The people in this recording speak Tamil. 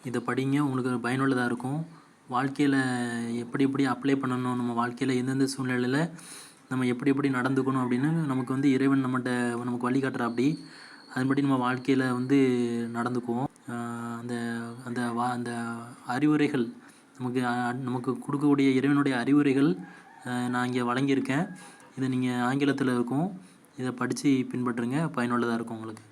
இதை படிங்க, உங்களுக்கு பயனுள்ளதாக இருக்கும். வாழ்க்கையில் எப்படி எப்படி அப்ளை பண்ணணும், நம்ம வாழ்க்கையில் எந்தெந்த சூழ்நிலையில் நம்ம எப்படி எப்படி நடந்துக்கணும் அப்படின்னு நமக்கு இறைவன் நமக்கு வழிகாட்டுற அப்படி அதன்படி நம்ம வாழ்க்கையில் நடந்துக்குவோம். அந்த அந்த அந்த அறிவுரைகள் நமக்கு கொடுக்கக்கூடிய இறைவனுடைய அறிவுரைகள் நான் இங்கே வழங்கியிருக்கேன். இதை நீங்கள் ஆங்கிலத்தில் இருக்கும், இதை படித்து பின்பற்றுங்க, பயனுள்ளதாக இருக்கும் உங்களுக்கு.